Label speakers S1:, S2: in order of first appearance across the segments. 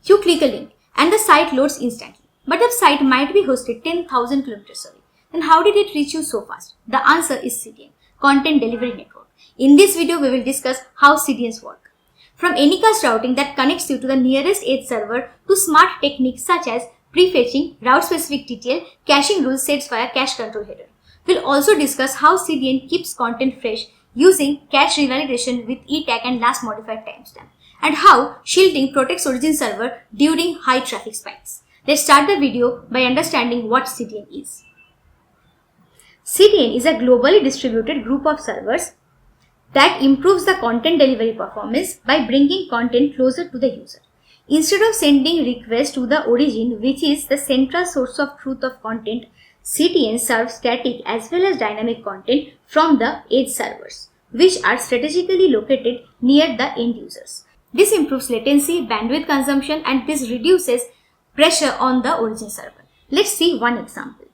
S1: You click a link and the site loads instantly. But the site might be hosted 10,000 kilometers away. Then how did it reach you so fast? The answer is CDN, Content Delivery Network. In this video, we will discuss how CDNs work. From Anycast routing that connects you to the nearest edge server to smart techniques such as prefetching, route-specific TTL, caching rules set via cache control header. We'll also discuss how CDN keeps content fresh using cache revalidation with ETAG and last modified timestamp, and how shielding protects origin server during high traffic spikes. Let's start the video by understanding what CDN is. CDN is a globally distributed group of servers that improves the content delivery performance by bringing content closer to the user. Instead of sending requests to the origin, which is the central source of truth of content, CDN serves static as well as dynamic content from the edge servers, which are strategically located near the end users. This improves latency, bandwidth consumption, and this reduces pressure on the origin server. Let's see one example.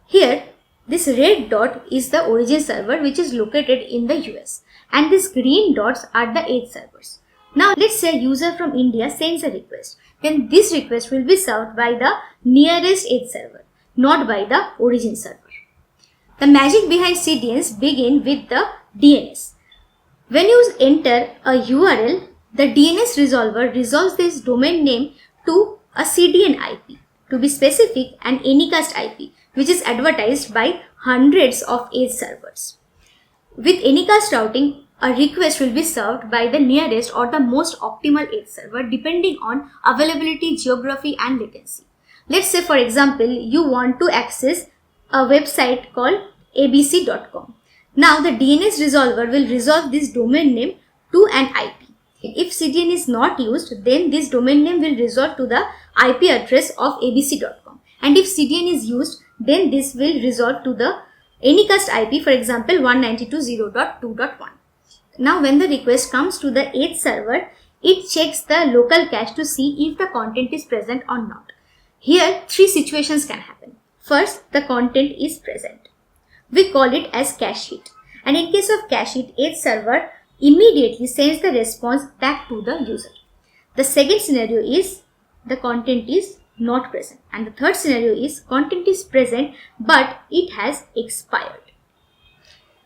S1: Here, this red dot is the origin server which is located in the US, and these green dots are the edge servers. Now let's say a user from India sends a request. Then this request will be served by the nearest edge server, not by the origin server. The magic behind CDNs begin with the DNS. When you enter a URL, the DNS resolver resolves this domain name to a CDN IP, to be specific, an Anycast IP, which is advertised by hundreds of edge servers. With Anycast routing, a request will be served by the nearest or the most optimal edge server depending on availability, geography, and latency. Let's say, for example, you want to access a website called abc.com. Now the DNS resolver will resolve this domain name to an IP. If CDN is not used, then this domain name will resolve to the IP address of abc.com. And if CDN is used, then this will resolve to the Anycast IP, for example 192.0.2.1. Now when the request comes to the edge server, it checks the local cache to see if the content is present or not. Here, three situations can happen. First, the content is present. We call it as cache hit. And in case of cache hit, edge server immediately sends the response back to the user. The second scenario is the content is not present. And the third scenario is content is present but it has expired.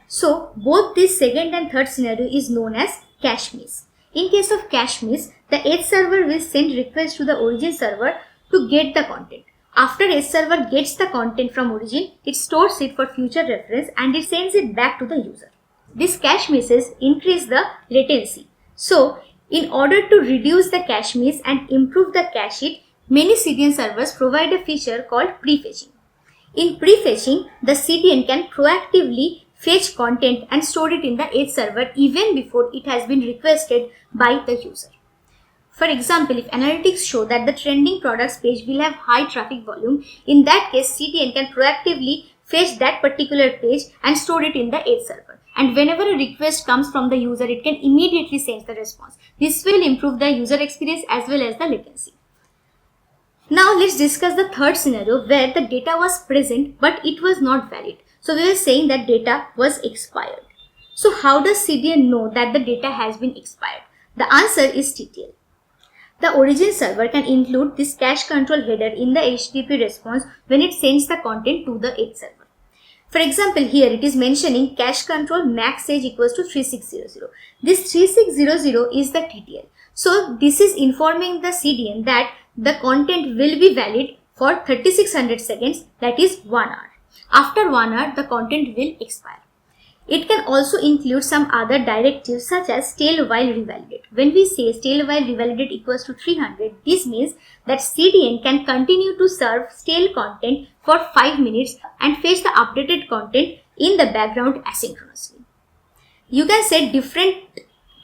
S1: So both this second and third scenario is known as cache miss. In case of cache miss, the edge server will send request to the origin server to get the content. After edge server gets the content from origin, it stores it for future reference and it sends it back to the user. These cache misses increase the latency. So in order to reduce the cache miss and improve the cache hit, many CDN servers provide a feature called prefetching. In prefetching, the CDN can proactively fetch content and store it in the edge server even before it has been requested by the user. For example, if analytics show that the trending products page will have high traffic volume, in that case CDN can proactively fetch that particular page and store it in the edge server. And whenever a request comes from the user, it can immediately send the response. This will improve the user experience as well as the latency. Now let's discuss the third scenario where the data was present but it was not valid. So we were saying that data was expired. So how does CDN know that the data has been expired? The answer is TTL. The origin server can include this cache control header in the HTTP response when it sends the content to the edge server. For example, here it is mentioning cache control max age equals to 3600. This 3600 is the TTL. So this is informing the CDN that the content will be valid for 3600 seconds, that is 1 hour. After 1 hour, the content will expire. It can also include some other directives such as stale while revalidate. When we say stale while revalidate equals to 300, this means that CDN can continue to serve stale content for 5 minutes and fetch the updated content in the background asynchronously. You can set different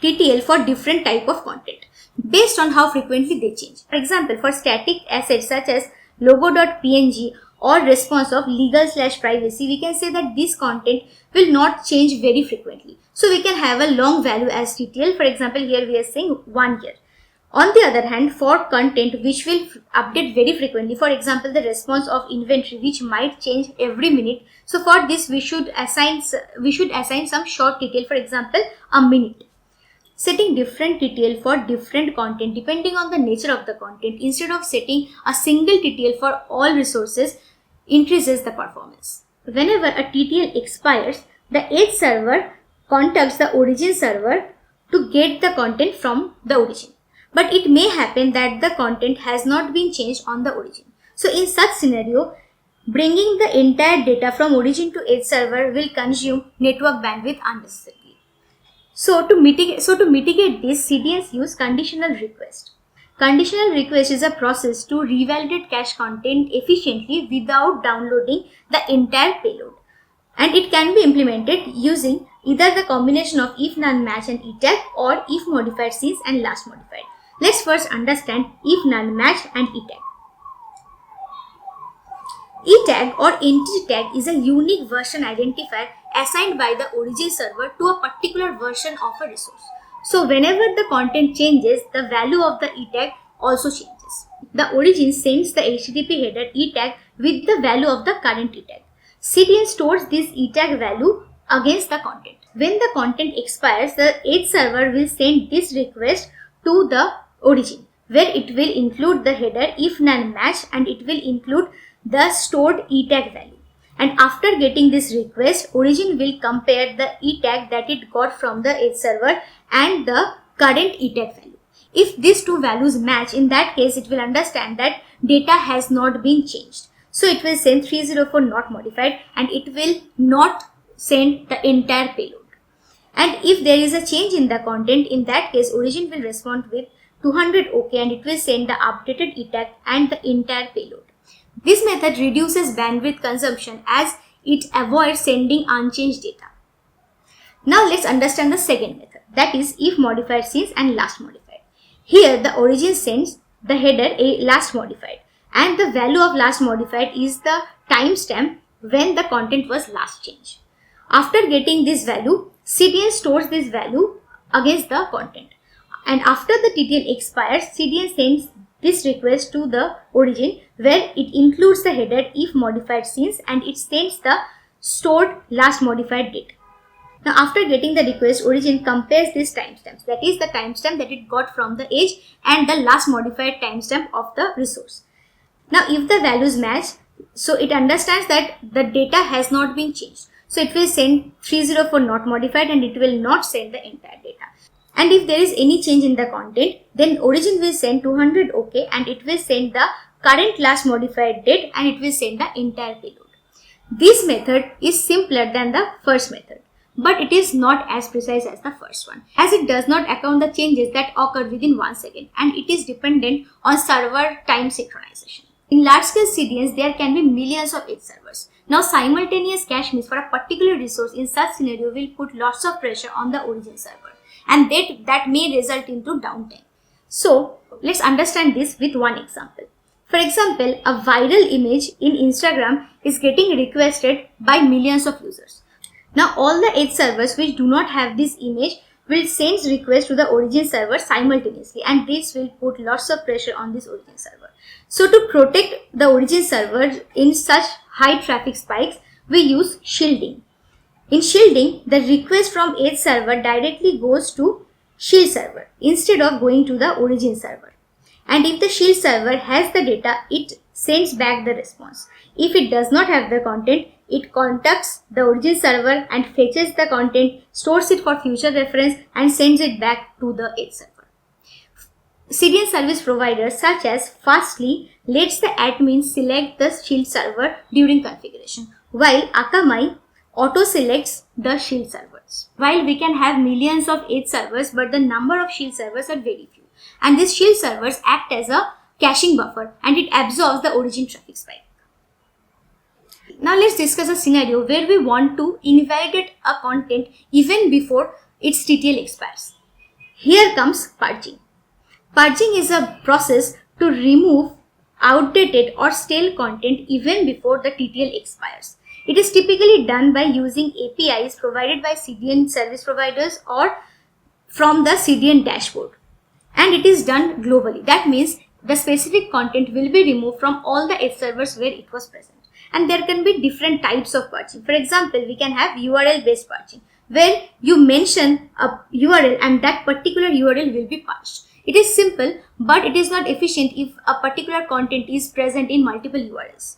S1: TTL for different type of content based on how frequently they change. For example, for static assets such as logo.png or response of legal/privacy, we can say that this content will not change very frequently. So we can have a long value as TTL. For example, here we are saying 1 year. On the other hand, for content which will update very frequently, for example, the response of inventory which might change every minute. So for this we should assign some short TTL, for example, a minute. Setting different TTL for different content depending on the nature of the content instead of setting a single TTL for all resources increases the performance. Whenever a TTL expires, the edge server contacts the origin server to get the content from the origin. But it may happen that the content has not been changed on the origin. So in such scenario, bringing the entire data from origin to edge server will consume network bandwidth unnecessarily. So to mitigate this, CDNs use conditional request. Conditional request is a process to revalidate cache content efficiently without downloading the entire payload. And it can be implemented using either the combination of if null match and etag or if modified since and last modified. Let's first understand if null match and etag. Etag or entity tag is a unique version identifier assigned by the origin server to a particular version of a resource. So whenever the content changes, the value of the etag also changes. The origin sends the HTTP header etag with the value of the current etag. CDN stores this etag value against the content. When the content expires, the edge server will send this request to the origin, where it will include the header if null match and it will include the stored etag value. And after getting this request, origin will compare the etag that it got from the edge server and the current etag value. If these two values match, in that case it will understand that data has not been changed. So it will send 304 not modified and it will not send the entire payload. And if there is a change in the content, in that case origin will respond with 200 OK and it will send the updated etag and the entire payload. This method reduces bandwidth consumption as it avoids sending unchanged data. Now let's understand the second method, that is if modified since and last modified. Here the origin sends the header a last modified and the value of last modified is the timestamp when the content was last changed. After getting this value, CDN stores this value against the content. And after the TTL expires, CDN sends this request to the origin where it includes the header if modified since and it sends the stored last modified date. Now after getting the request, origin compares these timestamps, that is the timestamp that it got from the edge and the last modified timestamp of the resource. Now if the values match, so it understands that the data has not been changed. So it will send 304 not modified and it will not send the entire data. And if there is any change in the content, then origin will send 200 OK and it will send the current last modified date and it will send the entire payload. This method is simpler than the first method, but it is not as precise as the first one, as it does not account the changes that occur within 1 second and it is dependent on server time synchronization. In large-scale CDNs, there can be millions of edge servers. Now simultaneous cache miss for a particular resource in such scenario will put lots of pressure on the origin server and that may result into downtime. So let's understand this with one example. For example, a viral image in Instagram is getting requested by millions of users. Now all the edge servers which do not have this image will send requests to the origin server simultaneously and this will put lots of pressure on this origin server. So to protect the origin server in such high traffic spikes, we use shielding. In shielding, the request from edge server directly goes to shield server instead of going to the origin server. And if the shield server has the data, it sends back the response. If it does not have the content, it contacts the origin server and fetches the content, stores it for future reference and sends it back to the edge server. CDN service providers such as Fastly lets the admin select the shield server during configuration, while Akamai auto-selects the shield servers. While we can have millions of edge servers, but the number of shield servers are very few. And these shield servers act as a caching buffer and it absorbs the origin traffic spike. Now let's discuss a scenario where we want to invalidate a content even before its TTL expires. Here comes purging. Purging is a process to remove outdated or stale content even before the TTL expires. It is typically done by using APIs provided by CDN service providers or from the CDN dashboard. And it is done globally. That means the specific content will be removed from all the edge servers where it was present. And there can be different types of purging. For example, we can have URL based purging. where you mention a URL and that particular URL will be parsed. It is simple, but it is not efficient if a particular content is present in multiple URLs.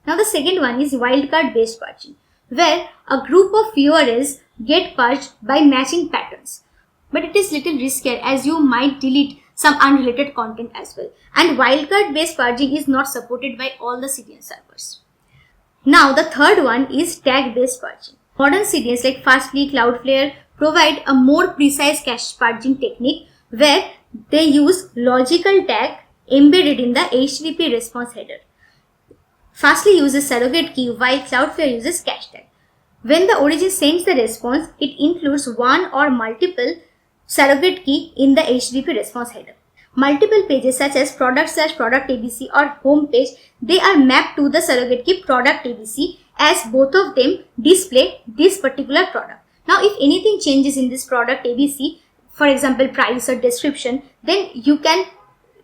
S1: Now the second one is wildcard based purging, where a group of URLs get purged by matching patterns. But it is little riskier as you might delete some unrelated content as well. And wildcard based purging is not supported by all the CDN servers. Now the third one is tag based purging. Modern CDNs like Fastly, Cloudflare provide a more precise cache purging technique where they use logical tag embedded in the HTTP response header. Fastly uses surrogate key while Cloudflare uses cache tag. When the origin sends the response, it includes one or multiple surrogate key in the HTTP response header. Multiple pages such as product/product ABC or home page, they are mapped to the surrogate key product ABC as both of them display this particular product. Now if anything changes in this product ABC, for example price or description, then you can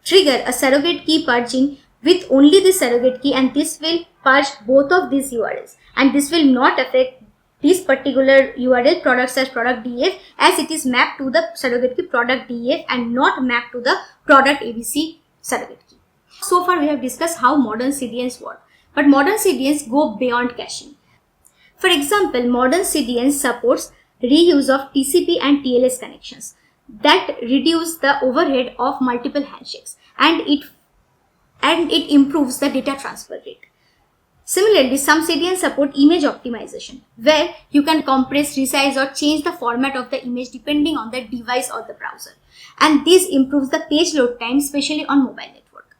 S1: trigger a surrogate key purging with only the surrogate key, and this will purge both of these URLs, and this will not affect this particular URL product/product DEF as it is mapped to the surrogate key product DEF and not mapped to the product ABC surrogate key. So far we have discussed how modern CDNs work, but modern CDNs go beyond caching. For example, modern CDNs supports reuse of TCP and TLS connections that reduce the overhead of multiple handshakes, and it improves the data transfer rate. Similarly, some CDNs support image optimization, where you can compress, resize or change the format of the image depending on the device or the browser. And this improves the page load time, especially on mobile network.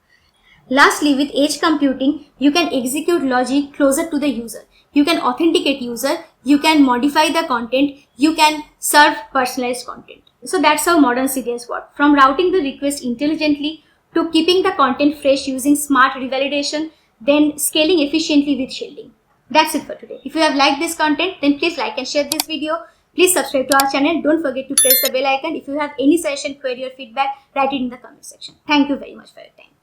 S1: Lastly, with edge computing, you can execute logic closer to the user. You can authenticate user, you can modify the content, you can serve personalized content. So that's how modern CDNs work. From routing the request intelligently to keeping the content fresh using smart revalidation, then scaling efficiently with shielding. That's it for today. If you have liked this content, then please like and share this video. Please subscribe to our channel. Don't forget to press the bell icon. If you have any suggestion, query or feedback, write it in the comment section. Thank you very much for your time.